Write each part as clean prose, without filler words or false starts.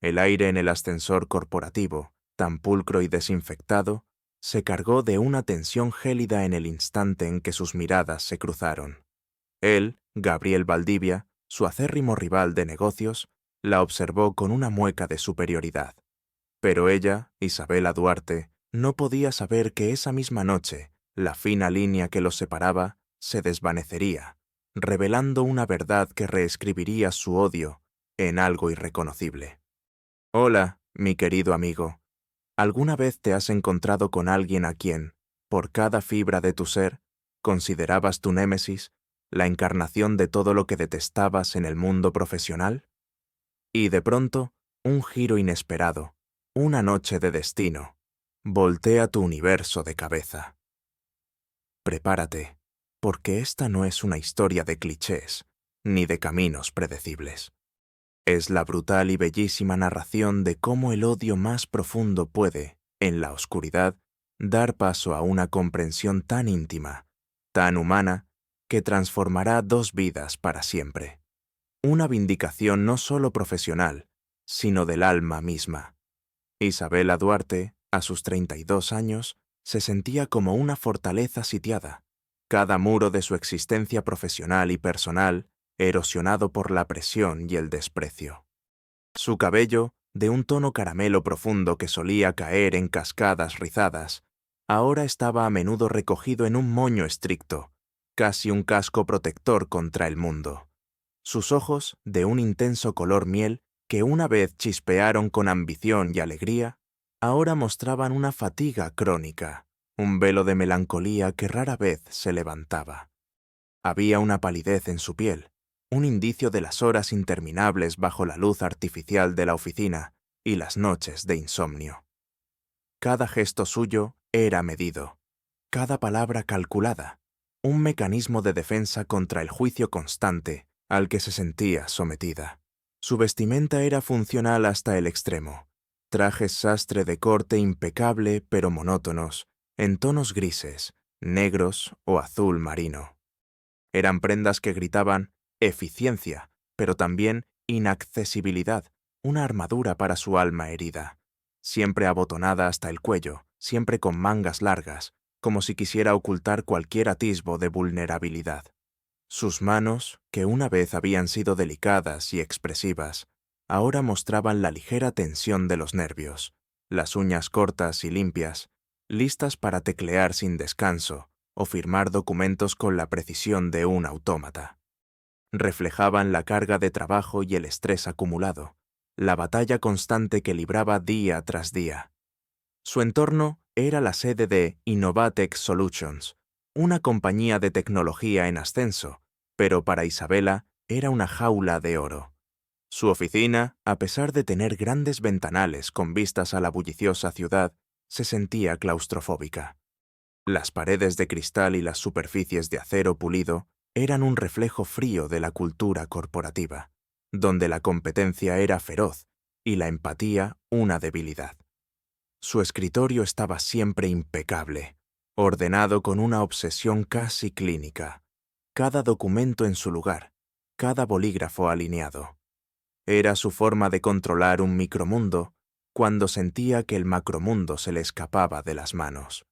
El aire en el ascensor corporativo, tan pulcro y desinfectado, se cargó de una tensión gélida en el instante en que sus miradas se cruzaron. Él, Gabriel Valdivia, su acérrimo rival de negocios, la observó con una mueca de superioridad. Pero ella, Isabela Duarte, no podía saber que esa misma noche, la fina línea que los separaba se desvanecería, revelando una verdad que reescribiría su odio en algo irreconocible. Hola, mi querido amigo. ¿Alguna vez te has encontrado con alguien a quien, por cada fibra de tu ser, considerabas tu némesis, la encarnación de todo lo que detestabas en el mundo profesional? Y de pronto, un giro inesperado, una noche de destino, voltea tu universo de cabeza. Prepárate, porque esta no es una historia de clichés, ni de caminos predecibles. Es la brutal y bellísima narración de cómo el odio más profundo puede, en la oscuridad, dar paso a una comprensión tan íntima, tan humana, que transformará dos vidas para siempre. Una vindicación no solo profesional, sino del alma misma. Isabela Duarte, a sus 32 años, se sentía como una fortaleza sitiada, cada muro de su existencia profesional y personal erosionado por la presión y el desprecio. Su cabello, de un tono caramelo profundo que solía caer en cascadas rizadas, ahora estaba a menudo recogido en un moño estricto, casi un casco protector contra el mundo. Sus ojos, de un intenso color miel, que una vez chispearon con ambición y alegría, ahora mostraban una fatiga crónica, un velo de melancolía que rara vez se levantaba. Había una palidez en su piel, un indicio de las horas interminables bajo la luz artificial de la oficina y las noches de insomnio. Cada gesto suyo era medido, cada palabra calculada, un mecanismo de defensa contra el juicio constante al que se sentía sometida. Su vestimenta era funcional hasta el extremo, trajes sastre de corte impecable pero monótonos, en tonos grises, negros o azul marino. Eran prendas que gritaban eficiencia, pero también inaccesibilidad, una armadura para su alma herida, siempre abotonada hasta el cuello, siempre con mangas largas, como si quisiera ocultar cualquier atisbo de vulnerabilidad. Sus manos, que una vez habían sido delicadas y expresivas, ahora mostraban la ligera tensión de los nervios, las uñas cortas y limpias, listas para teclear sin descanso o firmar documentos con la precisión de un autómata. Reflejaban la carga de trabajo y el estrés acumulado, la batalla constante que libraba día tras día. Su entorno era la sede de Innovatech Solutions, una compañía de tecnología en ascenso, pero para Isabela era una jaula de oro. Su oficina, a pesar de tener grandes ventanales con vistas a la bulliciosa ciudad, se sentía claustrofóbica. Las paredes de cristal y las superficies de acero pulido eran un reflejo frío de la cultura corporativa, donde la competencia era feroz y la empatía una debilidad. Su escritorio estaba siempre impecable, ordenado con una obsesión casi clínica, cada documento en su lugar, cada bolígrafo alineado. Era su forma de controlar un micromundo cuando sentía que el macromundo se le escapaba de las manos.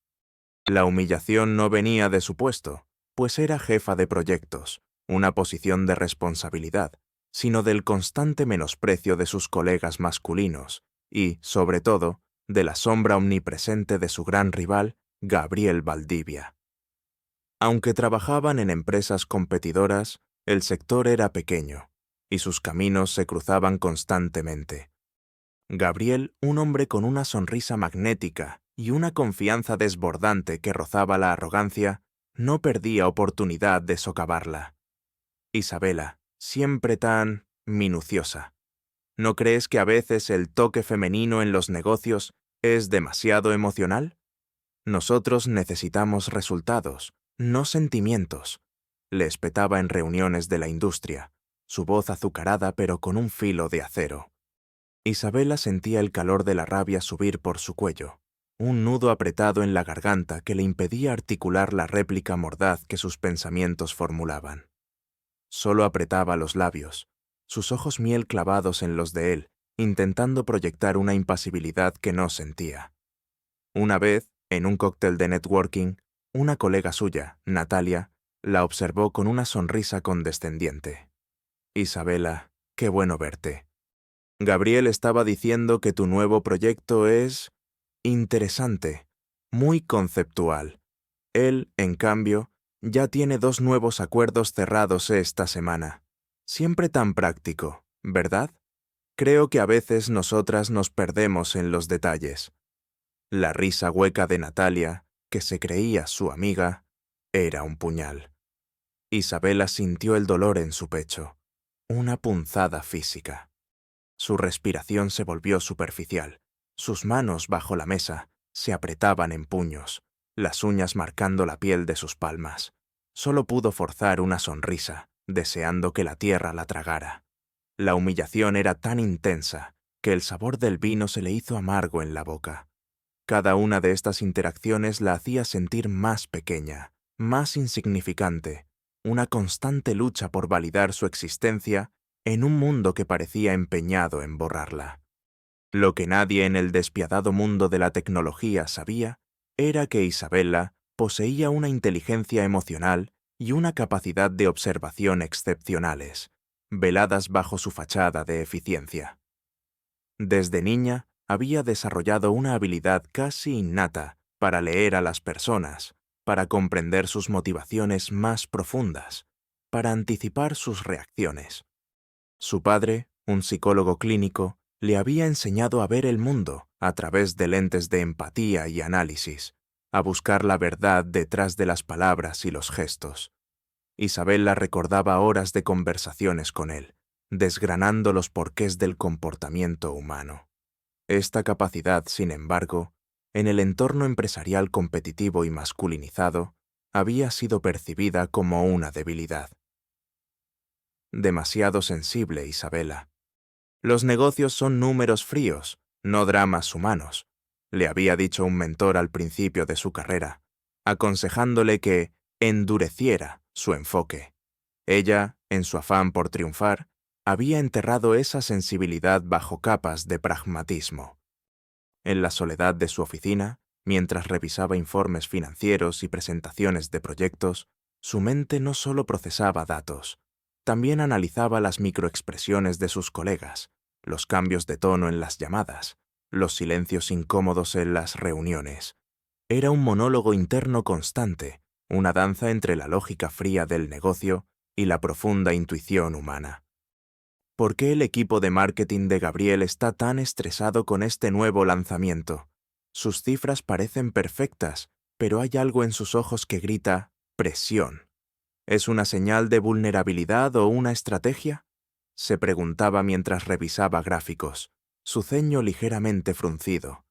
La humillación no venía de su puesto, pues era jefa de proyectos, una posición de responsabilidad, sino del constante menosprecio de sus colegas masculinos y, sobre todo, de la sombra omnipresente de su gran rival, Gabriel Valdivia. Aunque trabajaban en empresas competidoras, el sector era pequeño, y sus caminos se cruzaban constantemente. Gabriel, un hombre con una sonrisa magnética y una confianza desbordante que rozaba la arrogancia, no perdía oportunidad de socavarla. Isabela, siempre tan minuciosa. ¿No crees que a veces el toque femenino en los negocios es demasiado emocional? Nosotros necesitamos resultados, no sentimientos, le espetaba en reuniones de la industria, su voz azucarada pero con un filo de acero. Isabela sentía el calor de la rabia subir por su cuello, un nudo apretado en la garganta que le impedía articular la réplica mordaz que sus pensamientos formulaban. Solo apretaba los labios, sus ojos miel clavados en los de él, intentando proyectar una impasibilidad que no sentía. Una vez, en un cóctel de networking, una colega suya, Natalia, la observó con una sonrisa condescendiente. «Isabela, qué bueno verte. Gabriel estaba diciendo que tu nuevo proyecto es interesante, muy conceptual. Él, en cambio, ya tiene 2 nuevos acuerdos cerrados esta semana. Siempre tan práctico, ¿verdad? Creo que a veces nosotras nos perdemos en los detalles». La risa hueca de Natalia, que se creía su amiga, era un puñal. Isabela sintió el dolor en su pecho, una punzada física. Su respiración se volvió superficial. Sus manos bajo la mesa se apretaban en puños, las uñas marcando la piel de sus palmas. Solo pudo forzar una sonrisa, deseando que la tierra la tragara. La humillación era tan intensa que el sabor del vino se le hizo amargo en la boca. Cada una de estas interacciones la hacía sentir más pequeña, más insignificante, una constante lucha por validar su existencia en un mundo que parecía empeñado en borrarla. Lo que nadie en el despiadado mundo de la tecnología sabía era que Isabela poseía una inteligencia emocional y una capacidad de observación excepcionales, veladas bajo su fachada de eficiencia. Desde niña había desarrollado una habilidad casi innata para leer a las personas, para comprender sus motivaciones más profundas, para anticipar sus reacciones. Su padre, un psicólogo clínico, le había enseñado a ver el mundo a través de lentes de empatía y análisis, a buscar la verdad detrás de las palabras y los gestos. Isabela recordaba horas de conversaciones con él, desgranando los porqués del comportamiento humano. Esta capacidad, sin embargo, en el entorno empresarial competitivo y masculinizado, había sido percibida como una debilidad. Demasiado sensible, Isabela. Los negocios son números fríos, no dramas humanos, le había dicho un mentor al principio de su carrera, aconsejándole que endureciera su enfoque. Ella, en su afán por triunfar, había enterrado esa sensibilidad bajo capas de pragmatismo. En la soledad de su oficina, mientras revisaba informes financieros y presentaciones de proyectos, su mente no solo procesaba datos, también analizaba las microexpresiones de sus colegas, los cambios de tono en las llamadas, los silencios incómodos en las reuniones. Era un monólogo interno constante, una danza entre la lógica fría del negocio y la profunda intuición humana. ¿Por qué el equipo de marketing de Gabriel está tan estresado con este nuevo lanzamiento? Sus cifras parecen perfectas, pero hay algo en sus ojos que grita presión. ¿Es una señal de vulnerabilidad o una estrategia? Se preguntaba mientras revisaba gráficos, su ceño ligeramente fruncido.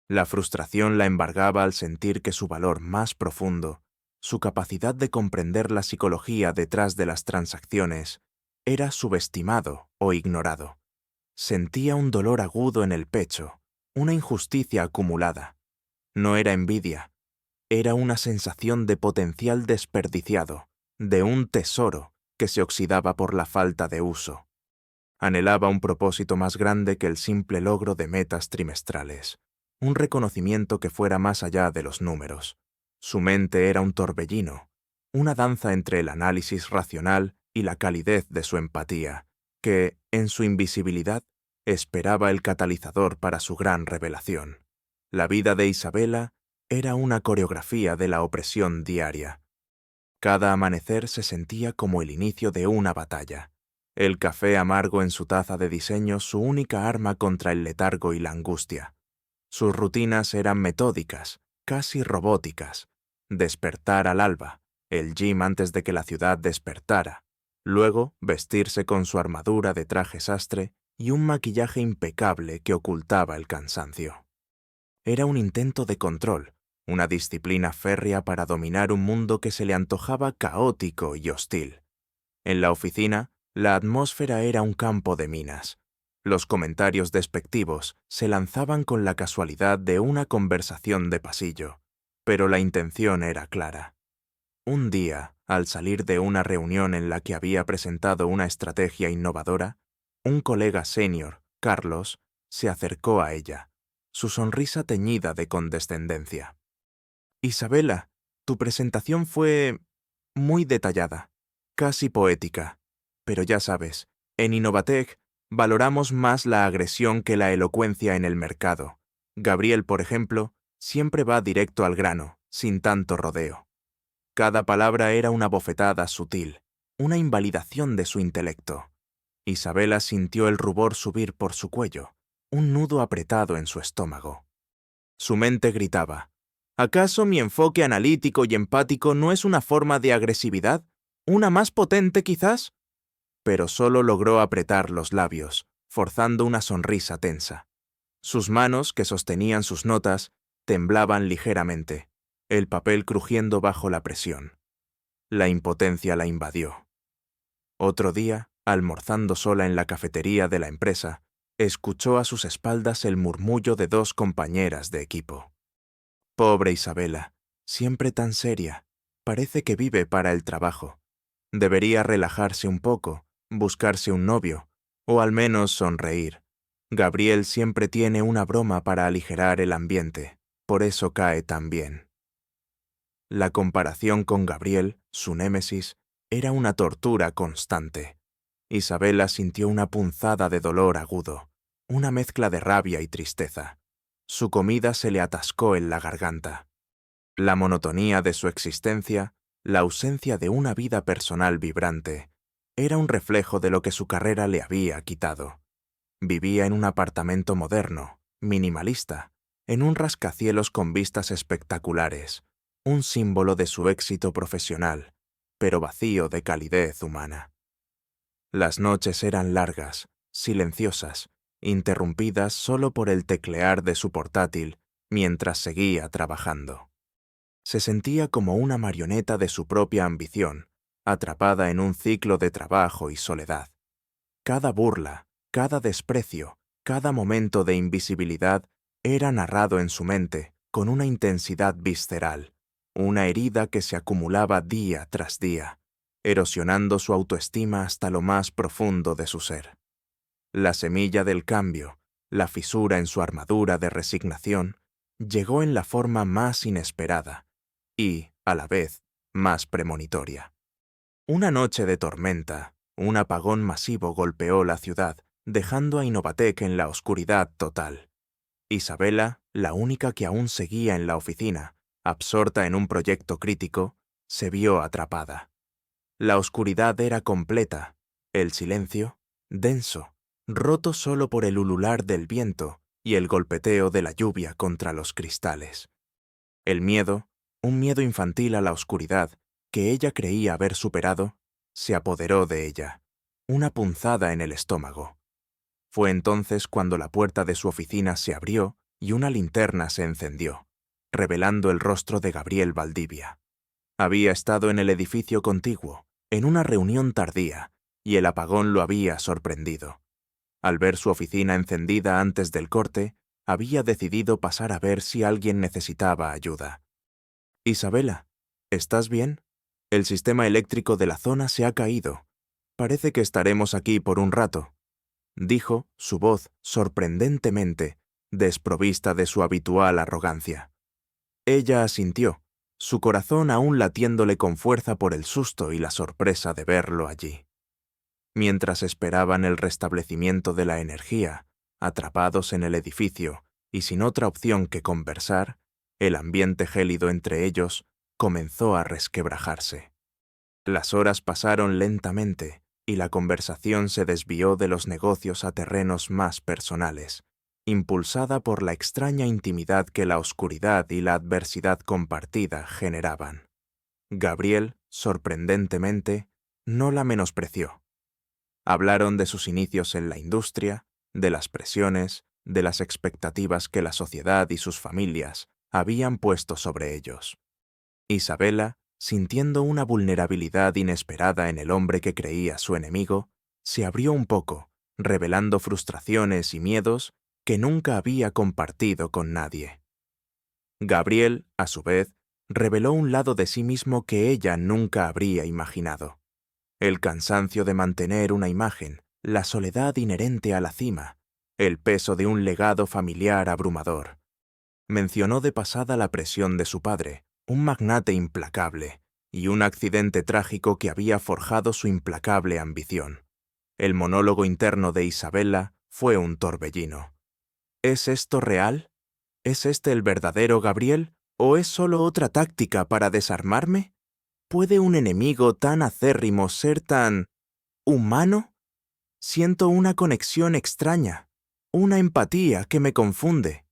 La frustración la embargaba al sentir que su valor más profundo, su capacidad de comprender la psicología detrás de las transacciones, era subestimado o ignorado. Sentía un dolor agudo en el pecho, una injusticia acumulada. No era envidia, era una sensación de potencial desperdiciado, de un tesoro que se oxidaba por la falta de uso. Anhelaba un propósito más grande que el simple logro de metas trimestrales, un reconocimiento que fuera más allá de los números. Su mente era un torbellino, una danza entre el análisis racional y la calidez de su empatía, que, en su invisibilidad, esperaba el catalizador para su gran revelación. La vida de Isabela era una coreografía de la opresión diaria. Cada amanecer se sentía como el inicio de una batalla. El café amargo en su taza de diseño su única arma contra el letargo y la angustia. Sus rutinas eran metódicas, casi robóticas. Despertar al alba, el gym antes de que la ciudad despertara, luego vestirse con su armadura de traje sastre y un maquillaje impecable que ocultaba el cansancio. Era un intento de control, una disciplina férrea para dominar un mundo que se le antojaba caótico y hostil. En la oficina, la atmósfera era un campo de minas. Los comentarios despectivos se lanzaban con la casualidad de una conversación de pasillo, pero la intención era clara. Un día, al salir de una reunión en la que había presentado una estrategia innovadora, un colega senior, Carlos, se acercó a ella, su sonrisa teñida de condescendencia. Isabela, tu presentación fue muy detallada, casi poética, pero ya sabes, en Innovatec valoramos más la agresión que la elocuencia en el mercado. Gabriel, por ejemplo, siempre va directo al grano, sin tanto rodeo. Cada palabra era una bofetada sutil, una invalidación de su intelecto. Isabela sintió el rubor subir por su cuello, un nudo apretado en su estómago. Su mente gritaba: ¿acaso mi enfoque analítico y empático no es una forma de agresividad? ¿Una más potente, quizás? Pero solo logró apretar los labios, forzando una sonrisa tensa. Sus manos, que sostenían sus notas, temblaban ligeramente, el papel crujiendo bajo la presión. La impotencia la invadió. Otro día, almorzando sola en la cafetería de la empresa, escuchó a sus espaldas el murmullo de dos compañeras de equipo. Pobre Isabela, siempre tan seria, parece que vive para el trabajo. Debería relajarse un poco, buscarse un novio, o al menos sonreír. Gabriel siempre tiene una broma para aligerar el ambiente, por eso cae tan bien. La comparación con Gabriel, su némesis, era una tortura constante. Isabela sintió una punzada de dolor agudo, una mezcla de rabia y tristeza. Su comida se le atascó en la garganta. La monotonía de su existencia, la ausencia de una vida personal vibrante, era un reflejo de lo que su carrera le había quitado. Vivía en un apartamento moderno, minimalista, en un rascacielos con vistas espectaculares, un símbolo de su éxito profesional, pero vacío de calidez humana. Las noches eran largas, silenciosas, interrumpidas solo por el teclear de su portátil mientras seguía trabajando. Se sentía como una marioneta de su propia ambición, atrapada en un ciclo de trabajo y soledad. Cada burla, cada desprecio, cada momento de invisibilidad era narrado en su mente con una intensidad visceral, una herida que se acumulaba día tras día, erosionando su autoestima hasta lo más profundo de su ser. La semilla del cambio, la fisura en su armadura de resignación, llegó en la forma más inesperada y, a la vez, más premonitoria. Una noche de tormenta, un apagón masivo golpeó la ciudad, dejando a Innovatec en la oscuridad total. Isabela, la única que aún seguía en la oficina, absorta en un proyecto crítico, se vio atrapada. La oscuridad era completa, el silencio, denso, roto solo por el ulular del viento y el golpeteo de la lluvia contra los cristales. El miedo, un miedo infantil a la oscuridad, que ella creía haber superado, se apoderó de ella, una punzada en el estómago. Fue entonces cuando la puerta de su oficina se abrió y una linterna se encendió, revelando el rostro de Gabriel Valdivia. Había estado en el edificio contiguo, en una reunión tardía, y el apagón lo había sorprendido. Al ver su oficina encendida antes del corte, había decidido pasar a ver si alguien necesitaba ayuda. «Isabela, ¿estás bien? El sistema eléctrico de la zona se ha caído. Parece que estaremos aquí por un rato», dijo, su voz sorprendentemente desprovista de su habitual arrogancia. Ella asintió, su corazón aún latiéndole con fuerza por el susto y la sorpresa de verlo allí. Mientras esperaban el restablecimiento de la energía, atrapados en el edificio y sin otra opción que conversar, el ambiente gélido entre ellos comenzó a resquebrajarse. Las horas pasaron lentamente y la conversación se desvió de los negocios a terrenos más personales, impulsada por la extraña intimidad que la oscuridad y la adversidad compartida generaban. Gabriel, sorprendentemente, no la menospreció. Hablaron de sus inicios en la industria, de las presiones, de las expectativas que la sociedad y sus familias habían puesto sobre ellos. Isabela, sintiendo una vulnerabilidad inesperada en el hombre que creía su enemigo, se abrió un poco, revelando frustraciones y miedos que nunca había compartido con nadie. Gabriel, a su vez, reveló un lado de sí mismo que ella nunca habría imaginado. El cansancio de mantener una imagen, la soledad inherente a la cima, el peso de un legado familiar abrumador. Mencionó de pasada la presión de su padre, un magnate implacable, y un accidente trágico que había forjado su implacable ambición. El monólogo interno de Isabella fue un torbellino. ¿Es esto real? ¿Es este el verdadero Gabriel? ¿O es solo otra táctica para desarmarme? ¿Puede un enemigo tan acérrimo ser tan humano? Siento una conexión extraña, una empatía que me confunde.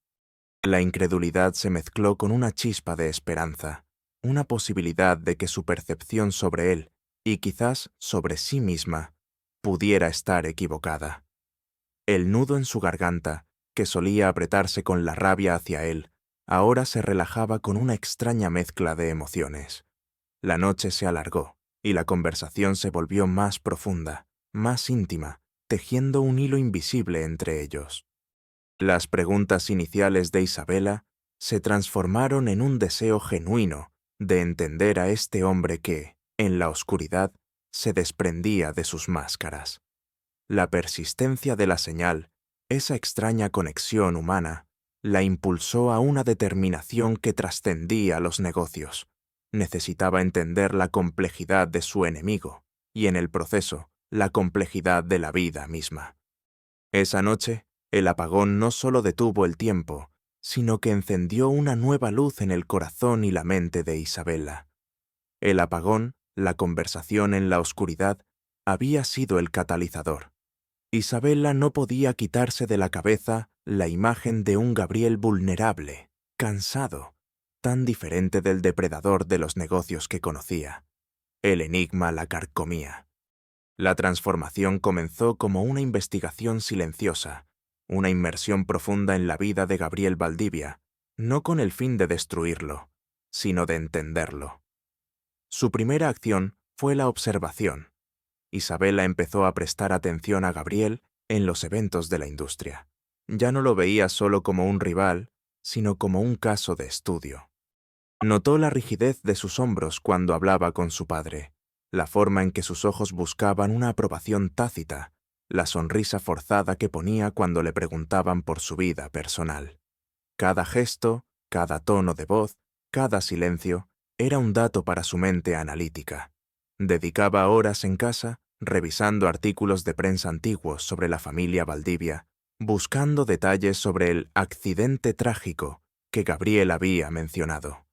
La incredulidad se mezcló con una chispa de esperanza, una posibilidad de que su percepción sobre él, y quizás sobre sí misma, pudiera estar equivocada. El nudo en su garganta, que solía apretarse con la rabia hacia él, ahora se relajaba con una extraña mezcla de emociones. La noche se alargó, y la conversación se volvió más profunda, más íntima, tejiendo un hilo invisible entre ellos. Las preguntas iniciales de Isabella se transformaron en un deseo genuino de entender a este hombre que, en la oscuridad, se desprendía de sus máscaras. La persistencia de la señal, esa extraña conexión humana, la impulsó a una determinación que trascendía los negocios. Necesitaba entender la complejidad de su enemigo y, en el proceso, la complejidad de la vida misma. Esa noche, el apagón no solo detuvo el tiempo, sino que encendió una nueva luz en el corazón y la mente de Isabella. El apagón, la conversación en la oscuridad, había sido el catalizador. Isabella no podía quitarse de la cabeza la imagen de un Gabriel vulnerable, cansado, tan diferente del depredador de los negocios que conocía. El enigma la carcomía. La transformación comenzó como una investigación silenciosa, una inmersión profunda en la vida de Gabriel Valdivia, no con el fin de destruirlo, sino de entenderlo. Su primera acción fue la observación. Isabella empezó a prestar atención a Gabriel en los eventos de la industria. Ya no lo veía solo como un rival, sino como un caso de estudio. Notó la rigidez de sus hombros cuando hablaba con su padre, la forma en que sus ojos buscaban una aprobación tácita, la sonrisa forzada que ponía cuando le preguntaban por su vida personal. Cada gesto, cada tono de voz, cada silencio, era un dato para su mente analítica. Dedicaba horas en casa, revisando artículos de prensa antiguos sobre la familia Valdivia, buscando detalles sobre el accidente trágico que Gabriel había mencionado.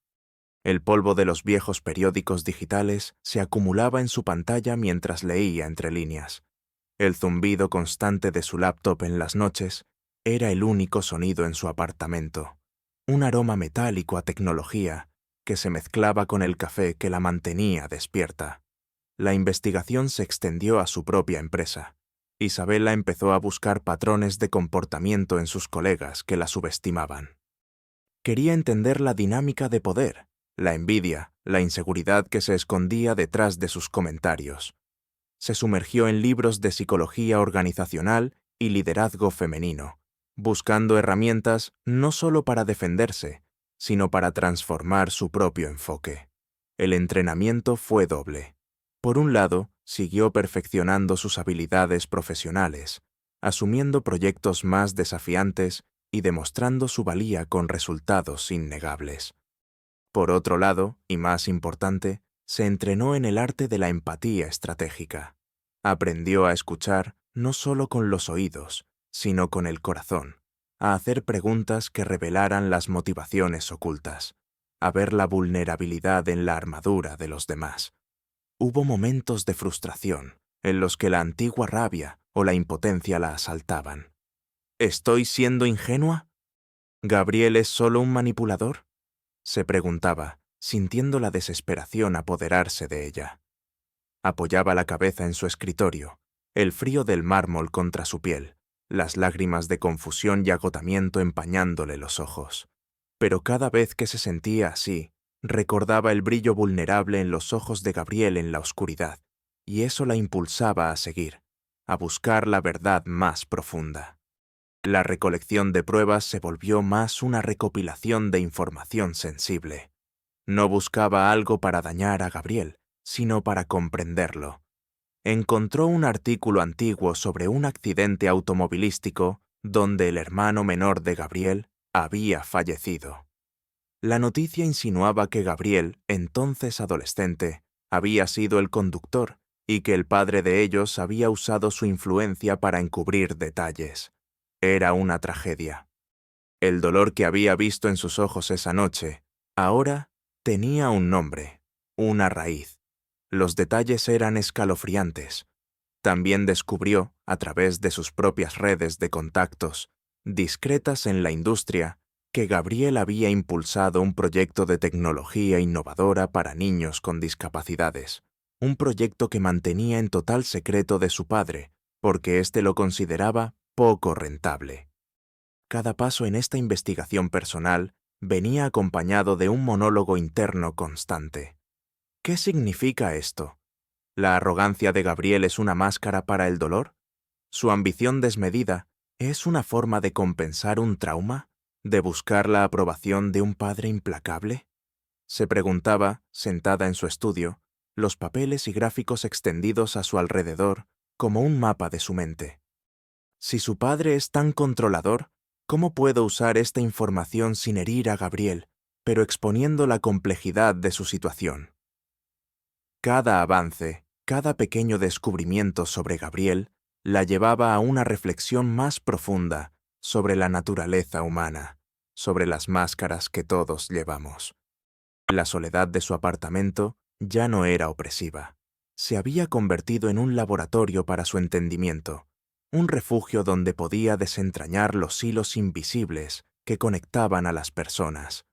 El polvo de los viejos periódicos digitales se acumulaba en su pantalla mientras leía entre líneas. El zumbido constante de su laptop en las noches era el único sonido en su apartamento, un aroma metálico a tecnología que se mezclaba con el café que la mantenía despierta. La investigación se extendió a su propia empresa. Isabella empezó a buscar patrones de comportamiento en sus colegas que la subestimaban. Quería entender la dinámica de poder, la envidia, la inseguridad que se escondía detrás de sus comentarios. Se sumergió en libros de psicología organizacional y liderazgo femenino, buscando herramientas no solo para defenderse, sino para transformar su propio enfoque. El entrenamiento fue doble. Por un lado, siguió perfeccionando sus habilidades profesionales, asumiendo proyectos más desafiantes y demostrando su valía con resultados innegables. Por otro lado, y más importante, se entrenó en el arte de la empatía estratégica. Aprendió a escuchar no solo con los oídos, sino con el corazón, a hacer preguntas que revelaran las motivaciones ocultas, a ver la vulnerabilidad en la armadura de los demás. Hubo momentos de frustración en los que la antigua rabia o la impotencia la asaltaban. ¿Estoy siendo ingenua? ¿Gabriel es solo un manipulador?, se preguntaba, sintiendo la desesperación apoderarse de ella. Apoyaba la cabeza en su escritorio, el frío del mármol contra su piel, las lágrimas de confusión y agotamiento empañándole los ojos. Pero cada vez que se sentía así, recordaba el brillo vulnerable en los ojos de Gabriel en la oscuridad, y eso la impulsaba a seguir, a buscar la verdad más profunda. La recolección de pruebas se volvió más una recopilación de información sensible. No buscaba algo para dañar a Gabriel, sino para comprenderlo. Encontró un artículo antiguo sobre un accidente automovilístico donde el hermano menor de Gabriel había fallecido. La noticia insinuaba que Gabriel, entonces adolescente, había sido el conductor y que el padre de ellos había usado su influencia para encubrir detalles. Era una tragedia. El dolor que había visto en sus ojos esa noche, ahora tenía un nombre, una raíz. Los detalles eran escalofriantes. También descubrió, a través de sus propias redes de contactos, discretas en la industria, que Gabriel había impulsado un proyecto de tecnología innovadora para niños con discapacidades, un proyecto que mantenía en total secreto de su padre, porque éste lo consideraba poco rentable. Cada paso en esta investigación personal venía acompañado de un monólogo interno constante. ¿Qué significa esto? ¿La arrogancia de Gabriel es una máscara para el dolor? ¿Su ambición desmedida es una forma de compensar un trauma? ¿De buscar la aprobación de un padre implacable? Se preguntaba, sentada en su estudio, los papeles y gráficos extendidos a su alrededor como un mapa de su mente. Si su padre es tan controlador, ¿cómo puedo usar esta información sin herir a Gabriel, pero exponiendo la complejidad de su situación? Cada avance, cada pequeño descubrimiento sobre Gabriel, la llevaba a una reflexión más profunda sobre la naturaleza humana, sobre las máscaras que todos llevamos. La soledad de su apartamento ya no era opresiva. Se había convertido en un laboratorio para su entendimiento, un refugio donde podía desentrañar los hilos invisibles que conectaban a las personas.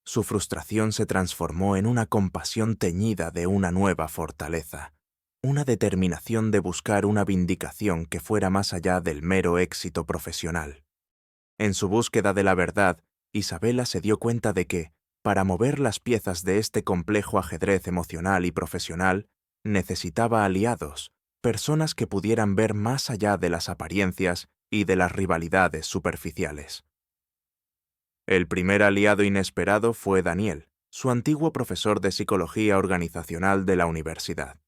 Su frustración se transformó en una compasión teñida de una nueva fortaleza, una determinación de buscar una vindicación que fuera más allá del mero éxito profesional. En su búsqueda de la verdad, Isabela se dio cuenta de que, para mover las piezas de este complejo ajedrez emocional y profesional, necesitaba aliados, personas que pudieran ver más allá de las apariencias y de las rivalidades superficiales. El primer aliado inesperado fue Daniel, su antiguo profesor de psicología organizacional de la universidad.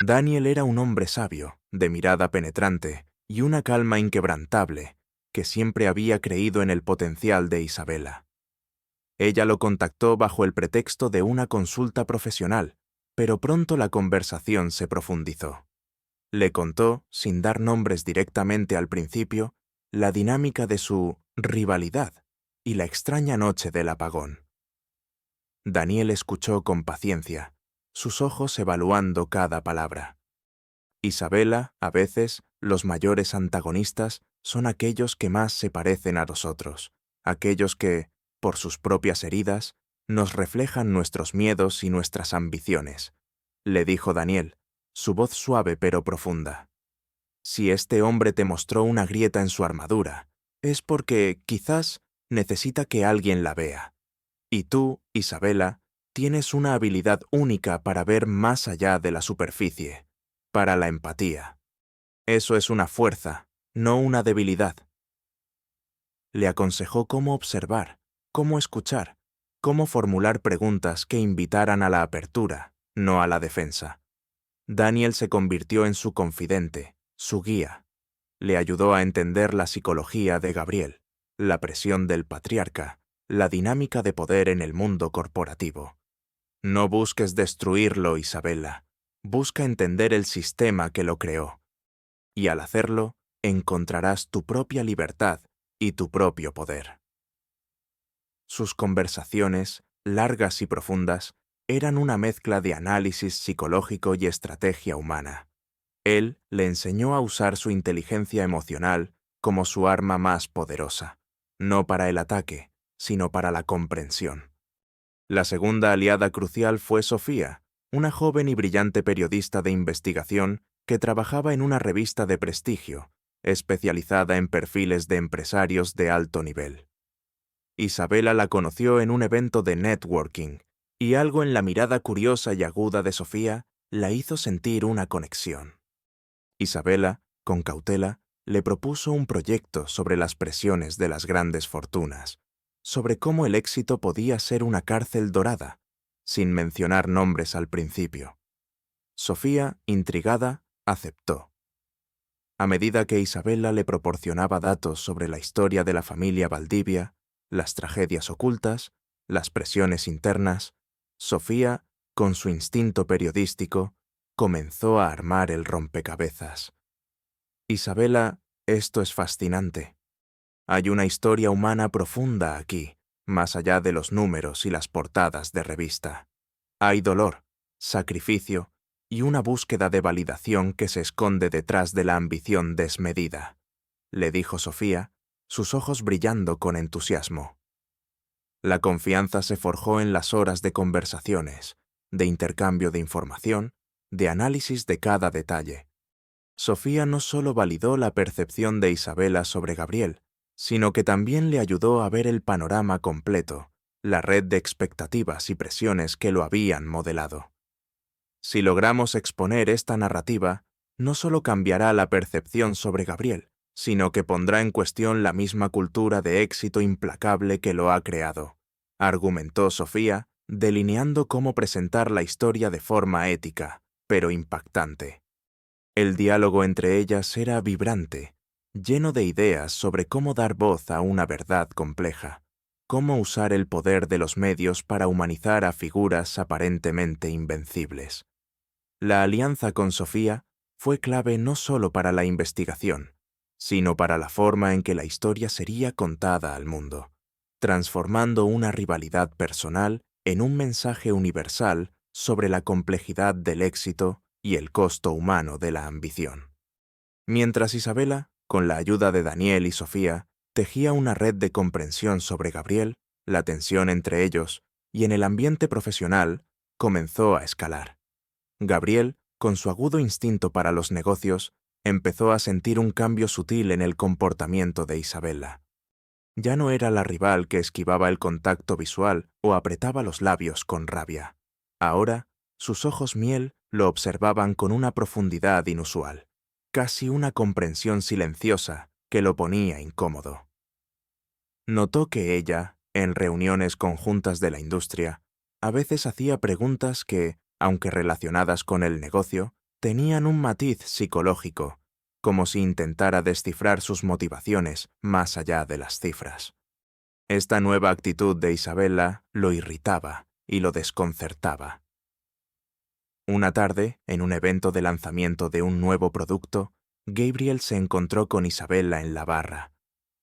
Daniel era un hombre sabio, de mirada penetrante y una calma inquebrantable, que siempre había creído en el potencial de Isabela. Ella lo contactó bajo el pretexto de una consulta profesional, pero pronto la conversación se profundizó. Le contó, sin dar nombres directamente al principio, la dinámica de su rivalidad y la extraña noche del apagón. Daniel escuchó con paciencia, sus ojos evaluando cada palabra. Isabela, a veces, los mayores antagonistas son aquellos que más se parecen a nosotros, aquellos que, por sus propias heridas, nos reflejan nuestros miedos y nuestras ambiciones, le dijo Daniel, su voz suave pero profunda. Si este hombre te mostró una grieta en su armadura, es porque, quizás, necesita que alguien la vea. Y tú, Isabela, tienes una habilidad única para ver más allá de la superficie, para la empatía. Eso es una fuerza, no una debilidad. Le aconsejó cómo observar, cómo escuchar, cómo formular preguntas que invitaran a la apertura, no a la defensa. Daniel se convirtió en su confidente, su guía. Le ayudó a entender la psicología de Gabriel, la presión del patriarca, la dinámica de poder en el mundo corporativo. No busques destruirlo, Isabela. Busca entender el sistema que lo creó. Y al hacerlo, encontrarás tu propia libertad y tu propio poder. Sus conversaciones, largas y profundas, eran una mezcla de análisis psicológico y estrategia humana. Él le enseñó a usar su inteligencia emocional como su arma más poderosa, no para el ataque, sino para la comprensión. La segunda aliada crucial fue Sofía, una joven y brillante periodista de investigación que trabajaba en una revista de prestigio, especializada en perfiles de empresarios de alto nivel. Isabela la conoció en un evento de networking, y algo en la mirada curiosa y aguda de Sofía la hizo sentir una conexión. Isabela, con cautela, le propuso un proyecto sobre las presiones de las grandes fortunas, sobre cómo el éxito podía ser una cárcel dorada, sin mencionar nombres al principio. Sofía, intrigada, aceptó. A medida que Isabela le proporcionaba datos sobre la historia de la familia Valdivia, las tragedias ocultas, las presiones internas, Sofía, con su instinto periodístico, comenzó a armar el rompecabezas. Isabela, esto es fascinante. Hay una historia humana profunda aquí, más allá de los números y las portadas de revista. Hay dolor, sacrificio y una búsqueda de validación que se esconde detrás de la ambición desmedida, le dijo Sofía, sus ojos brillando con entusiasmo. La confianza se forjó en las horas de conversaciones, de intercambio de información, de análisis de cada detalle. Sofía no solo validó la percepción de Isabela sobre Gabriel, sino que también le ayudó a ver el panorama completo, la red de expectativas y presiones que lo habían modelado. Si logramos exponer esta narrativa, no solo cambiará la percepción sobre Gabriel, sino que pondrá en cuestión la misma cultura de éxito implacable que lo ha creado, argumentó Sofía, delineando cómo presentar la historia de forma ética, pero impactante. El diálogo entre ellas era vibrante, lleno de ideas sobre cómo dar voz a una verdad compleja, cómo usar el poder de los medios para humanizar a figuras aparentemente invencibles. La alianza con Sofía fue clave no solo para la investigación, sino para la forma en que la historia sería contada al mundo, transformando una rivalidad personal en un mensaje universal sobre la complejidad del éxito y el costo humano de la ambición. Mientras Isabela, con la ayuda de Daniel y Sofía, tejía una red de comprensión sobre Gabriel, la tensión entre ellos y en el ambiente profesional comenzó a escalar. Gabriel, con su agudo instinto para los negocios, empezó a sentir un cambio sutil en el comportamiento de Isabela. Ya no era la rival que esquivaba el contacto visual o apretaba los labios con rabia. Ahora, sus ojos miel lo observaban con una profundidad inusual, casi una comprensión silenciosa que lo ponía incómodo. Notó que ella, en reuniones conjuntas de la industria, a veces hacía preguntas que, aunque relacionadas con el negocio, tenían un matiz psicológico, como si intentara descifrar sus motivaciones más allá de las cifras. Esta nueva actitud de Isabela lo irritaba y lo desconcertaba. Una tarde, en un evento de lanzamiento de un nuevo producto, Gabriel se encontró con Isabela en la barra.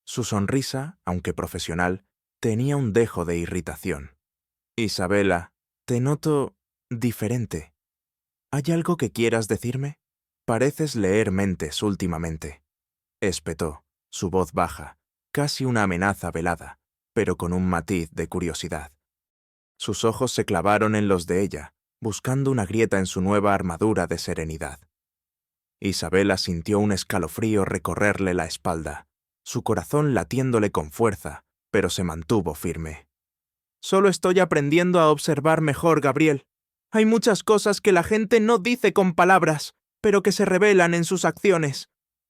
Su sonrisa, aunque profesional, tenía un dejo de irritación. «Isabela, te noto diferente. ¿Hay algo que quieras decirme? Pareces leer mentes últimamente», espetó, su voz baja, casi una amenaza velada, pero con un matiz de curiosidad. Sus ojos se clavaron en los de ella, buscando una grieta en su nueva armadura de serenidad. Isabela sintió un escalofrío recorrerle la espalda, su corazón latiéndole con fuerza, pero se mantuvo firme. «Solo estoy aprendiendo a observar mejor, Gabriel. Hay muchas cosas que la gente no dice con palabras, pero que se revelan en sus acciones.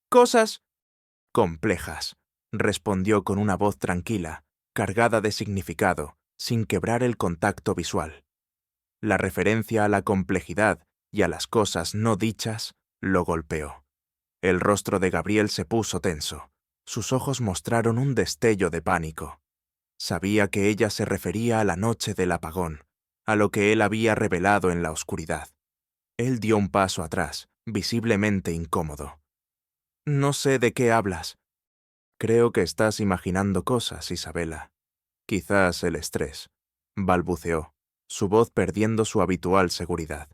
Cosas complejas», respondió con una voz tranquila, cargada de significado, sin quebrar el contacto visual. La referencia a la complejidad y a las cosas no dichas lo golpeó. El rostro de Gabriel se puso tenso. Sus ojos mostraron un destello de pánico. Sabía que ella se refería a la noche del apagón, a lo que él había revelado en la oscuridad. Él dio un paso atrás, visiblemente incómodo. «No sé de qué hablas». «Creo que estás imaginando cosas, Isabela. Quizás el estrés», balbuceó, su voz perdiendo su habitual seguridad.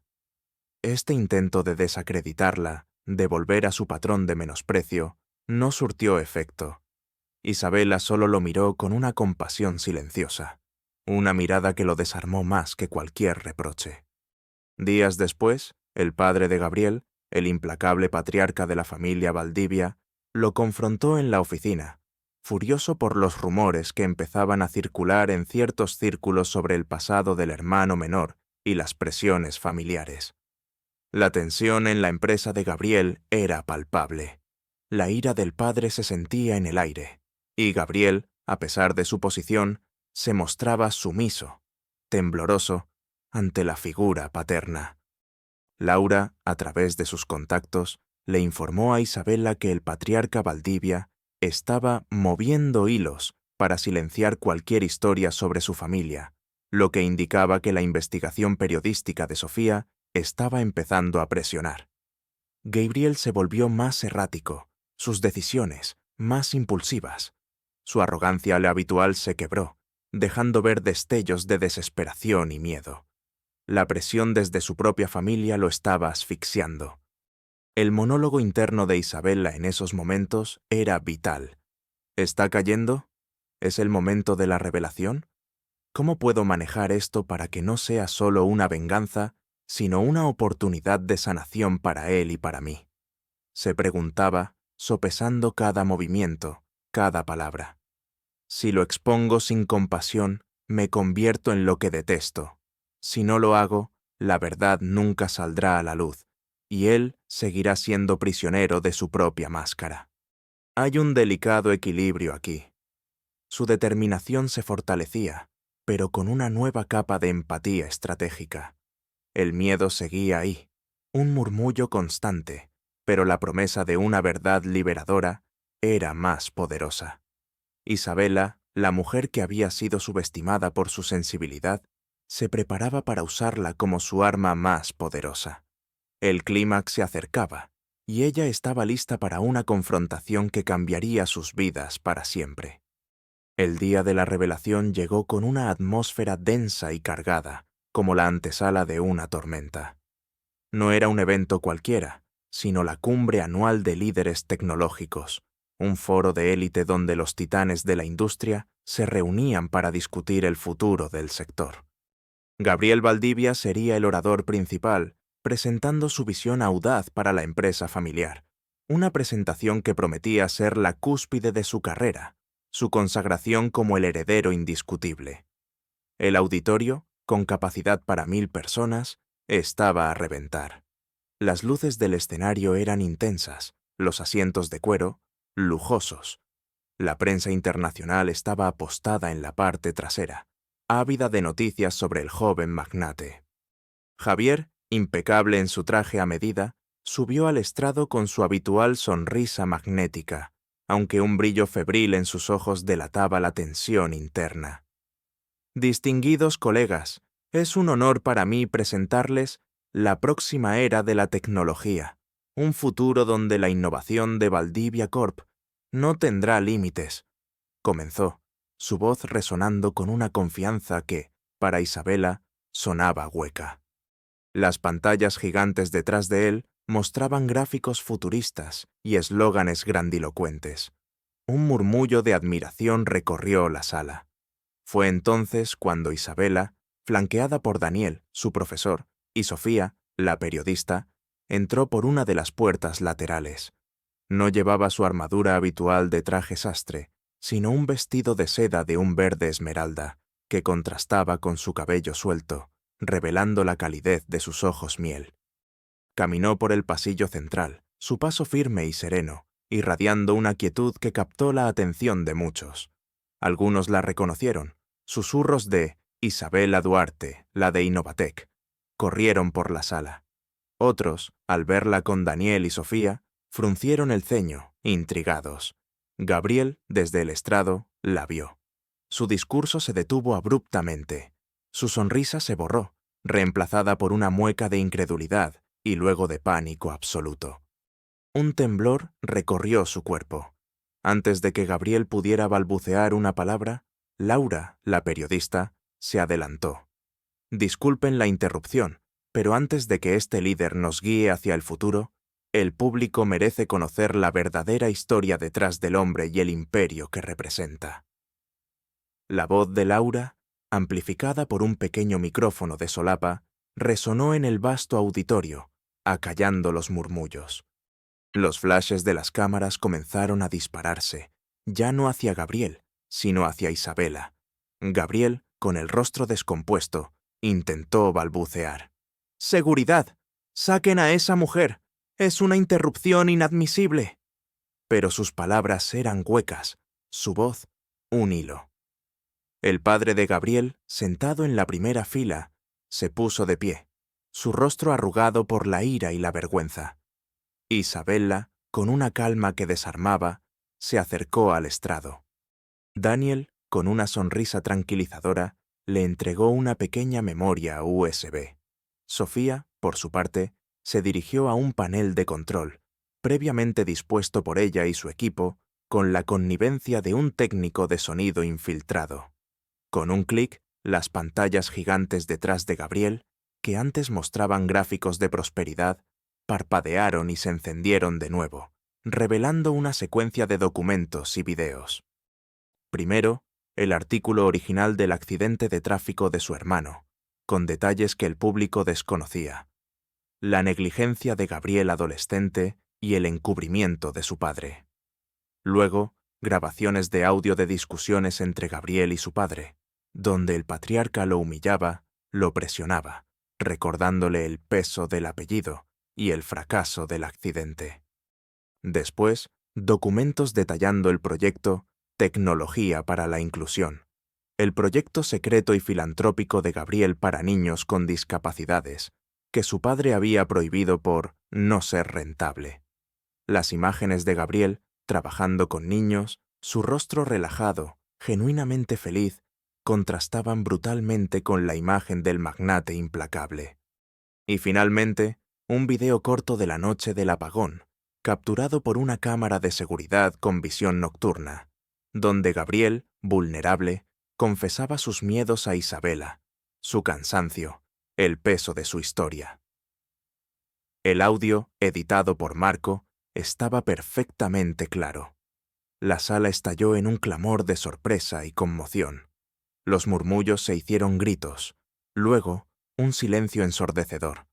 Este intento de desacreditarla, de volver a su patrón de menosprecio, no surtió efecto. Isabela solo lo miró con una compasión silenciosa, una mirada que lo desarmó más que cualquier reproche. Días después, el padre de Gabriel, el implacable patriarca de la familia Valdivia, lo confrontó en la oficina, furioso por los rumores que empezaban a circular en ciertos círculos sobre el pasado del hermano menor y las presiones familiares. La tensión en la empresa de Gabriel era palpable. La ira del padre se sentía en el aire, y Gabriel, a pesar de su posición, se mostraba sumiso, tembloroso, ante la figura paterna. Laura, a través de sus contactos, le informó a Isabela que el patriarca Valdivia estaba moviendo hilos para silenciar cualquier historia sobre su familia, lo que indicaba que la investigación periodística de Sofía estaba empezando a presionar. Gabriel se volvió más errático, sus decisiones más impulsivas. Su arrogancia al habitual se quebró, dejando ver destellos de desesperación y miedo. La presión desde su propia familia lo estaba asfixiando. El monólogo interno de Isabela en esos momentos era vital. ¿Está cayendo? ¿Es el momento de la revelación? ¿Cómo puedo manejar esto para que no sea solo una venganza, sino una oportunidad de sanación para él y para mí? Se preguntaba, sopesando cada movimiento, cada palabra. Si lo expongo sin compasión, me convierto en lo que detesto. Si no lo hago, la verdad nunca saldrá a la luz, y él seguirá siendo prisionero de su propia máscara. Hay un delicado equilibrio aquí. Su determinación se fortalecía, pero con una nueva capa de empatía estratégica. El miedo seguía ahí, un murmullo constante, pero la promesa de una verdad liberadora era más poderosa. Isabela, la mujer que había sido subestimada por su sensibilidad, se preparaba para usarla como su arma más poderosa. El clímax se acercaba, y ella estaba lista para una confrontación que cambiaría sus vidas para siempre. El día de la revelación llegó con una atmósfera densa y cargada, como la antesala de una tormenta. No era un evento cualquiera, sino la cumbre anual de líderes tecnológicos, un foro de élite donde los titanes de la industria se reunían para discutir el futuro del sector. Gabriel Valdivia sería el orador principal, presentando su visión audaz para la empresa familiar, una presentación que prometía ser la cúspide de su carrera, su consagración como el heredero indiscutible. El auditorio, con capacidad para 1000 personas, estaba a reventar. Las luces del escenario eran intensas, los asientos de cuero, lujosos. La prensa internacional estaba apostada en la parte trasera, ávida de noticias sobre el joven magnate. Javier, impecable en su traje a medida, subió al estrado con su habitual sonrisa magnética, aunque un brillo febril en sus ojos delataba la tensión interna. Distinguidos colegas, es un honor para mí presentarles la próxima era de la tecnología, un futuro donde la innovación de Valdivia Corp no tendrá límites, comenzó, su voz resonando con una confianza que, para Isabela, sonaba hueca. Las pantallas gigantes detrás de él mostraban gráficos futuristas y eslóganes grandilocuentes. Un murmullo de admiración recorrió la sala. Fue entonces cuando Isabela, flanqueada por Daniel, su profesor, y Sofía, la periodista, entró por una de las puertas laterales. No llevaba su armadura habitual de traje sastre, sino un vestido de seda de un verde esmeralda, que contrastaba con su cabello suelto, revelando la calidez de sus ojos miel. Caminó por el pasillo central, su paso firme y sereno, irradiando una quietud que captó la atención de muchos. Algunos la reconocieron. Susurros de Isabela Duarte, la de Innovatec, corrieron por la sala. Otros, al verla con Daniel y Sofía, fruncieron el ceño, intrigados. Gabriel, desde el estrado, la vio. Su discurso se detuvo abruptamente. Su sonrisa se borró, reemplazada por una mueca de incredulidad y luego de pánico absoluto. Un temblor recorrió su cuerpo. Antes de que Gabriel pudiera balbucear una palabra, Laura, la periodista, se adelantó. Disculpen la interrupción, pero antes de que este líder nos guíe hacia el futuro, el público merece conocer la verdadera historia detrás del hombre y el imperio que representa. La voz de Laura, amplificada por un pequeño micrófono de solapa, resonó en el vasto auditorio, acallando los murmullos. Los flashes de las cámaras comenzaron a dispararse, ya no hacia Gabriel, sino hacia Isabela. Gabriel, con el rostro descompuesto, intentó balbucear. «¡Seguridad! ¡Saquen a esa mujer! ¡Es una interrupción inadmisible!». Pero sus palabras eran huecas, su voz, un hilo. El padre de Gabriel, sentado en la primera fila, se puso de pie, su rostro arrugado por la ira y la vergüenza. Isabella, con una calma que desarmaba, se acercó al estrado. Daniel, con una sonrisa tranquilizadora, le entregó una pequeña memoria USB. Sofía, por su parte, se dirigió a un panel de control, previamente dispuesto por ella y su equipo, con la connivencia de un técnico de sonido infiltrado. Con un clic, las pantallas gigantes detrás de Gabriel, que antes mostraban gráficos de prosperidad, parpadearon y se encendieron de nuevo, revelando una secuencia de documentos y videos. Primero, el artículo original del accidente de tráfico de su hermano, con detalles que el público desconocía. La negligencia de Gabriel adolescente y el encubrimiento de su padre. Luego, grabaciones de audio de discusiones entre Gabriel y su padre, donde el patriarca lo humillaba, lo presionaba, recordándole el peso del apellido y el fracaso del accidente. Después, documentos detallando el proyecto Tecnología para la Inclusión, el proyecto secreto y filantrópico de Gabriel para niños con discapacidades, que su padre había prohibido por no ser rentable. Las imágenes de Gabriel trabajando con niños, su rostro relajado, genuinamente feliz, contrastaban brutalmente con la imagen del magnate implacable. Y finalmente, un video corto de la noche del apagón, capturado por una cámara de seguridad con visión nocturna, donde Gabriel, vulnerable, confesaba sus miedos a Isabella, su cansancio, el peso de su historia. El audio, editado por Marco, estaba perfectamente claro. La sala estalló en un clamor de sorpresa y conmoción. Los murmullos se hicieron gritos, luego un silencio ensordecedor.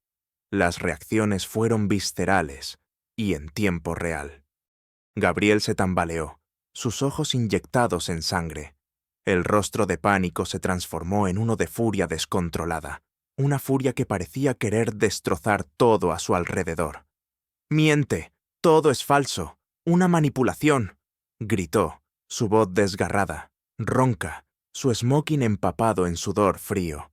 Las reacciones fueron viscerales y en tiempo real. Gabriel se tambaleó, sus ojos inyectados en sangre. El rostro de pánico se transformó en uno de furia descontrolada, una furia que parecía querer destrozar todo a su alrededor. «¡Miente! ¡Todo es falso! ¡Una manipulación!», gritó, su voz desgarrada, ronca, su smoking empapado en sudor frío.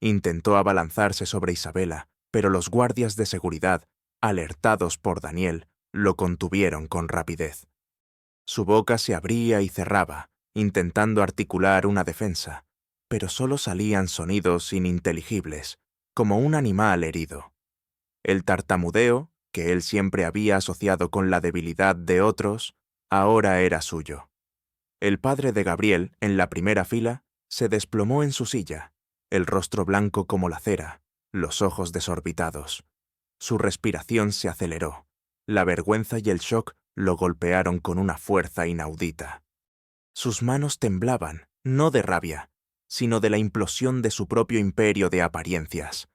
Intentó abalanzarse sobre Isabella, pero los guardias de seguridad, alertados por Daniel, lo contuvieron con rapidez. Su boca se abría y cerraba, intentando articular una defensa, pero solo salían sonidos ininteligibles, como un animal herido. El tartamudeo, que él siempre había asociado con la debilidad de otros, ahora era suyo. El padre de Gabriel, en la primera fila, se desplomó en su silla, el rostro blanco como la cera, los ojos desorbitados. Su respiración se aceleró. La vergüenza y el shock lo golpearon con una fuerza inaudita. Sus manos temblaban, no de rabia, sino de la implosión de su propio imperio de apariencias.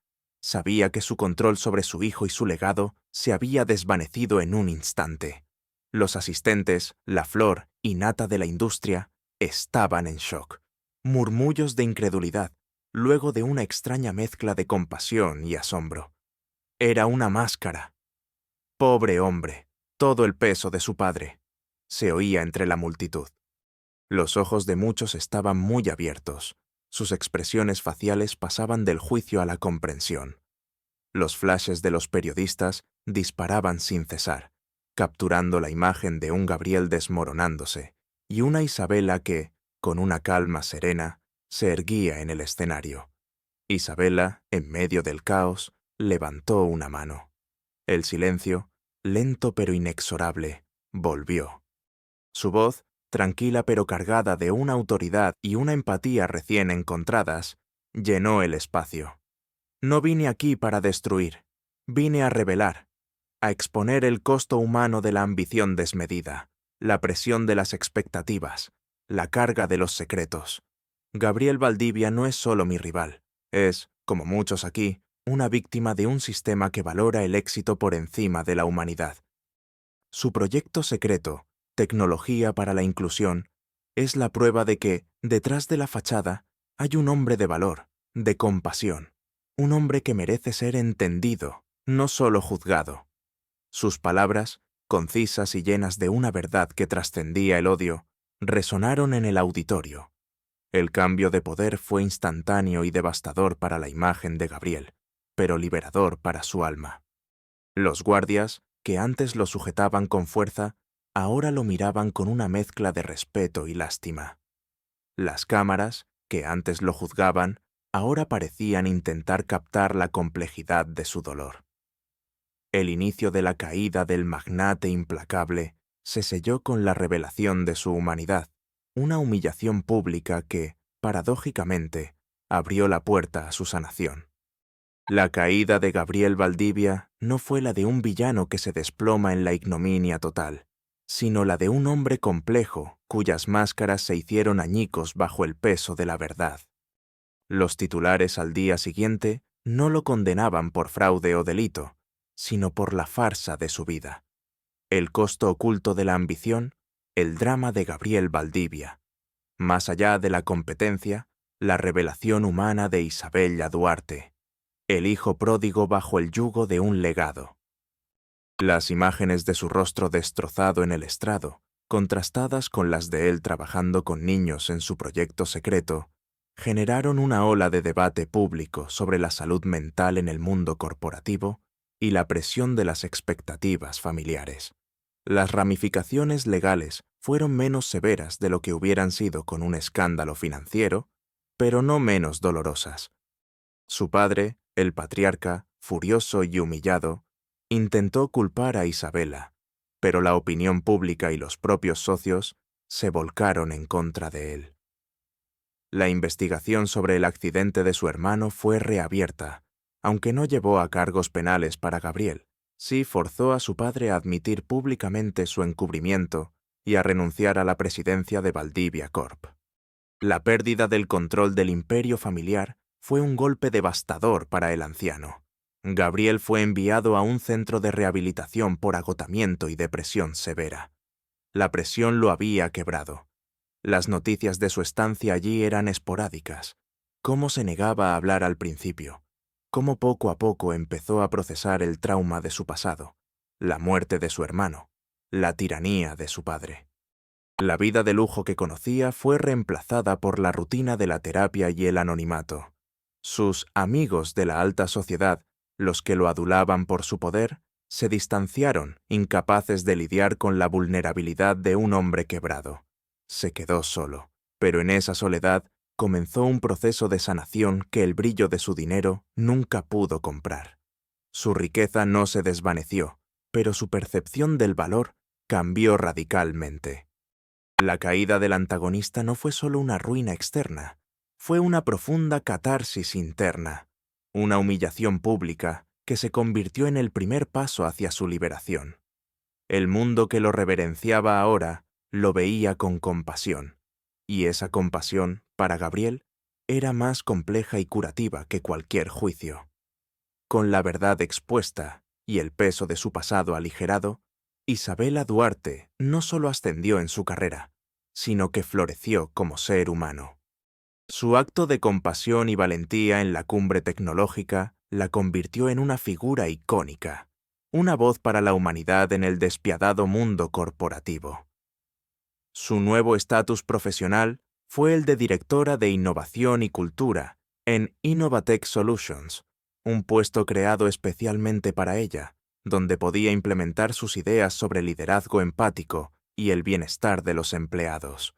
Sabía que su control sobre su hijo y su legado se había desvanecido en un instante. Los asistentes, la flor y nata de la industria, estaban en shock. Murmullos de incredulidad, luego de una extraña mezcla de compasión y asombro. Era una máscara. Pobre hombre, todo el peso de su padre, se oía entre la multitud. Los ojos de muchos estaban muy abiertos. Sus expresiones faciales pasaban del juicio a la comprensión. Los flashes de los periodistas disparaban sin cesar, capturando la imagen de un Gabriel desmoronándose y una Isabella que, con una calma serena, se erguía en el escenario. Isabella, en medio del caos, levantó una mano. El silencio, lento pero inexorable, volvió. Su voz, tranquila pero cargada de una autoridad y una empatía recién encontradas, llenó el espacio. No vine aquí para destruir, vine a revelar, a exponer el costo humano de la ambición desmedida, la presión de las expectativas, la carga de los secretos. Gabriel Valdivia no es solo mi rival, es, como muchos aquí, una víctima de un sistema que valora el éxito por encima de la humanidad. Su proyecto secreto, Tecnología para la Inclusión, es la prueba de que, detrás de la fachada, hay un hombre de valor, de compasión, un hombre que merece ser entendido, no solo juzgado. Sus palabras, concisas y llenas de una verdad que trascendía el odio, resonaron en el auditorio. El cambio de poder fue instantáneo y devastador para la imagen de Gabriel, pero liberador para su alma. Los guardias, que antes lo sujetaban con fuerza, ahora lo miraban con una mezcla de respeto y lástima. Las cámaras, que antes lo juzgaban, ahora parecían intentar captar la complejidad de su dolor. El inicio de la caída del magnate implacable se selló con la revelación de su humanidad, una humillación pública que, paradójicamente, abrió la puerta a su sanación. La caída de Gabriel Valdivia no fue la de un villano que se desploma en la ignominia total, sino la de un hombre complejo cuyas máscaras se hicieron añicos bajo el peso de la verdad. Los titulares al día siguiente no lo condenaban por fraude o delito, sino por la farsa de su vida. El costo oculto de la ambición, el drama de Gabriel Valdivia. Más allá de la competencia, la revelación humana de Isabella Duarte, el hijo pródigo bajo el yugo de un legado. Las imágenes de su rostro destrozado en el estrado, contrastadas con las de él trabajando con niños en su proyecto secreto, generaron una ola de debate público sobre la salud mental en el mundo corporativo y la presión de las expectativas familiares. Las ramificaciones legales fueron menos severas de lo que hubieran sido con un escándalo financiero, pero no menos dolorosas. Su padre, el patriarca, furioso y humillado, intentó culpar a Isabella, pero la opinión pública y los propios socios se volcaron en contra de él. La investigación sobre el accidente de su hermano fue reabierta, aunque no llevó a cargos penales para Gabriel. Sí forzó a su padre a admitir públicamente su encubrimiento y a renunciar a la presidencia de Valdivia Corp. La pérdida del control del imperio familiar fue un golpe devastador para el anciano. Gabriel fue enviado a un centro de rehabilitación por agotamiento y depresión severa. La presión lo había quebrado. Las noticias de su estancia allí eran esporádicas. Cómo se negaba a hablar al principio. Cómo poco a poco empezó a procesar el trauma de su pasado, la muerte de su hermano, la tiranía de su padre. La vida de lujo que conocía fue reemplazada por la rutina de la terapia y el anonimato. Sus amigos de la alta sociedad, los que lo adulaban por su poder, se distanciaron, incapaces de lidiar con la vulnerabilidad de un hombre quebrado. Se quedó solo, pero en esa soledad comenzó un proceso de sanación que el brillo de su dinero nunca pudo comprar. Su riqueza no se desvaneció, pero su percepción del valor cambió radicalmente. La caída del antagonista no fue solo una ruina externa, fue una profunda catarsis interna, una humillación pública que se convirtió en el primer paso hacia su liberación. El mundo que lo reverenciaba ahora lo veía con compasión, y esa compasión, para Gabriel, era más compleja y curativa que cualquier juicio. Con la verdad expuesta y el peso de su pasado aligerado, Isabella Duarte no solo ascendió en su carrera, sino que floreció como ser humano. Su acto de compasión y valentía en la cumbre tecnológica la convirtió en una figura icónica, una voz para la humanidad en el despiadado mundo corporativo. Su nuevo estatus profesional fue el de directora de Innovación y Cultura en Innovatech Solutions, un puesto creado especialmente para ella, donde podía implementar sus ideas sobre liderazgo empático y el bienestar de los empleados.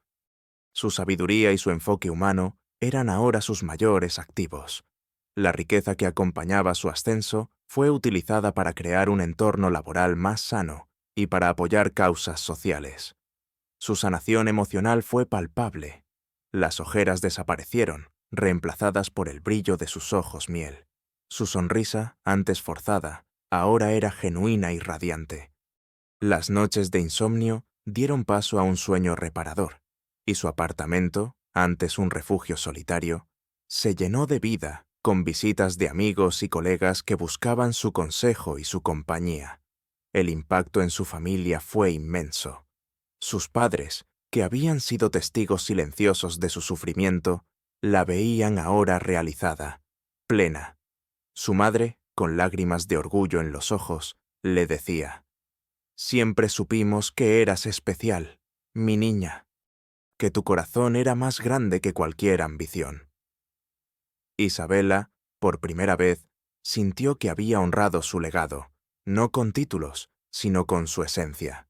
Su sabiduría y su enfoque humano eran ahora sus mayores activos. La riqueza que acompañaba su ascenso fue utilizada para crear un entorno laboral más sano y para apoyar causas sociales. Su sanación emocional fue palpable. Las ojeras desaparecieron, reemplazadas por el brillo de sus ojos miel. Su sonrisa, antes forzada, ahora era genuina y radiante. Las noches de insomnio dieron paso a un sueño reparador, y su apartamento, antes un refugio solitario, se llenó de vida con visitas de amigos y colegas que buscaban su consejo y su compañía. El impacto en su familia fue inmenso. Sus padres, que habían sido testigos silenciosos de su sufrimiento, la veían ahora realizada, plena. Su madre, con lágrimas de orgullo en los ojos, le decía: «Siempre supimos que eras especial, mi niña, que tu corazón era más grande que cualquier ambición». Isabella, por primera vez, sintió que había honrado su legado, no con títulos, sino con su esencia.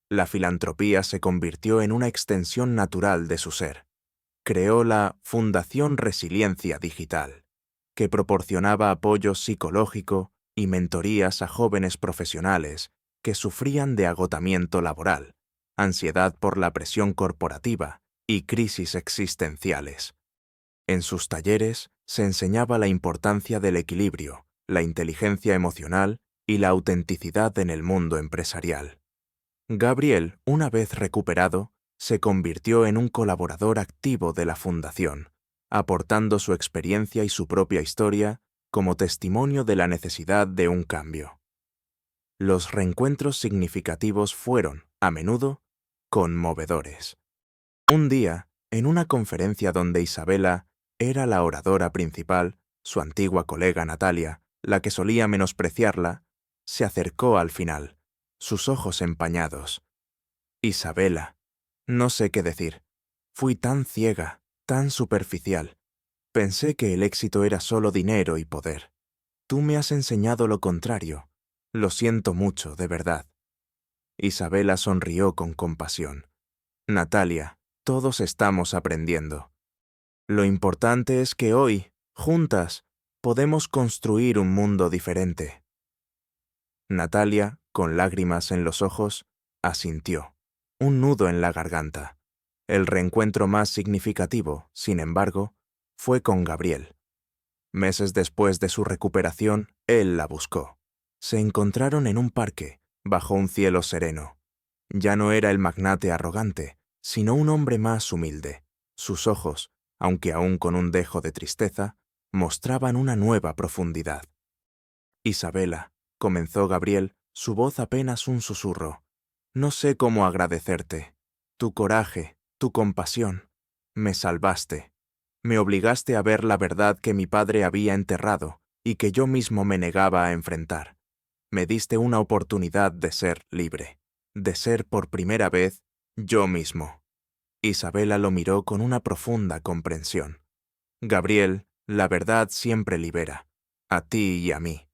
La filantropía se convirtió en una extensión natural de su ser. Creó la Fundación Resiliencia Digital, que proporcionaba apoyo psicológico y mentorías a jóvenes profesionales que sufrían de agotamiento laboral, ansiedad por la presión corporativa y crisis existenciales. En sus talleres se enseñaba la importancia del equilibrio, la inteligencia emocional y la autenticidad en el mundo empresarial. Gabriel, una vez recuperado, se convirtió en un colaborador activo de la Fundación, aportando su experiencia y su propia historia como testimonio de la necesidad de un cambio. Los reencuentros significativos fueron, a menudo, conmovedores. Un día, en una conferencia donde Isabela era la oradora principal, su antigua colega Natalia, la que solía menospreciarla, se acercó al final, sus ojos empañados. Isabela, no sé qué decir. Fui tan ciega, tan superficial. Pensé que el éxito era solo dinero y poder. Tú me has enseñado lo contrario. Lo siento mucho, de verdad. Isabela sonrió con compasión. Natalia, todos estamos aprendiendo. Lo importante es que hoy, juntas, podemos construir un mundo diferente. Natalia, con lágrimas en los ojos, asintió, un nudo en la garganta. El reencuentro más significativo, sin embargo, fue con Gabriel. Meses después de su recuperación, él la buscó. Se encontraron en un parque, bajo un cielo sereno. Ya no era el magnate arrogante, sino un hombre más humilde. Sus ojos, aunque aún con un dejo de tristeza, mostraban una nueva profundidad. Isabela, comenzó Gabriel, su voz apenas un susurro. No sé cómo agradecerte. Tu coraje, tu compasión. Me salvaste. Me obligaste a ver la verdad que mi padre había enterrado y que yo mismo me negaba a enfrentar. Me diste una oportunidad de ser libre, de ser por primera vez yo mismo. Isabela lo miró con una profunda comprensión. Gabriel, la verdad siempre libera, a ti y a mí.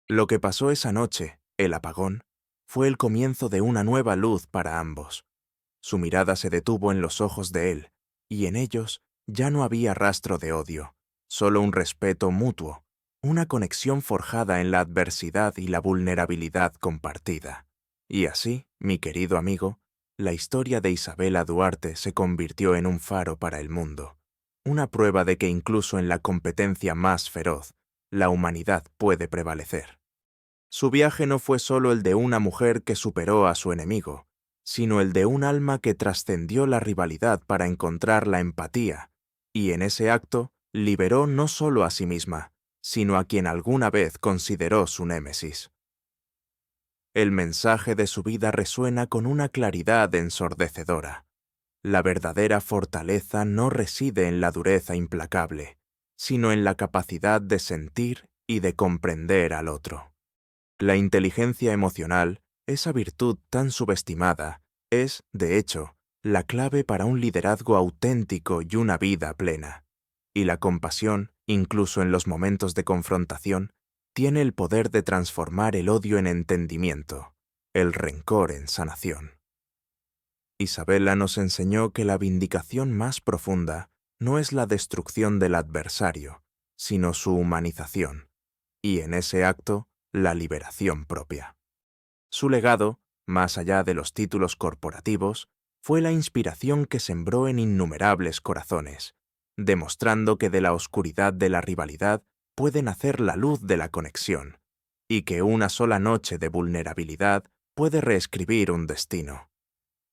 Lo que pasó esa noche, el apagón, fue el comienzo de una nueva luz para ambos. Su mirada se detuvo en los ojos de él, y en ellos ya no había rastro de odio, solo un respeto mutuo, una conexión forjada en la adversidad y la vulnerabilidad compartida. Y así, mi querido amigo, la historia de Isabela Duarte se convirtió en un faro para el mundo, una prueba de que incluso en la competencia más feroz, la humanidad puede prevalecer. Su viaje no fue solo el de una mujer que superó a su enemigo, sino el de un alma que trascendió la rivalidad para encontrar la empatía, y en ese acto liberó no solo a sí misma, sino a quien alguna vez consideró su némesis. El mensaje de su vida resuena con una claridad ensordecedora. La verdadera fortaleza no reside en la dureza implacable, sino en la capacidad de sentir y de comprender al otro. La inteligencia emocional, esa virtud tan subestimada, es, de hecho, la clave para un liderazgo auténtico y una vida plena. Y la compasión, incluso en los momentos de confrontación, tiene el poder de transformar el odio en entendimiento, el rencor en sanación. Isabela nos enseñó que la vindicación más profunda no es la destrucción del adversario, sino su humanización, y en ese acto, la liberación propia. Su legado, más allá de los títulos corporativos, fue la inspiración que sembró en innumerables corazones, demostrando que de la oscuridad de la rivalidad puede nacer la luz de la conexión, y que una sola noche de vulnerabilidad puede reescribir un destino.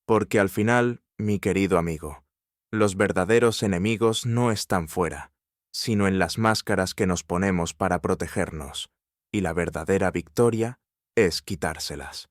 Porque al final, mi querido amigo, los verdaderos enemigos no están fuera, sino en las máscaras que nos ponemos para protegernos, y la verdadera victoria es quitárselas.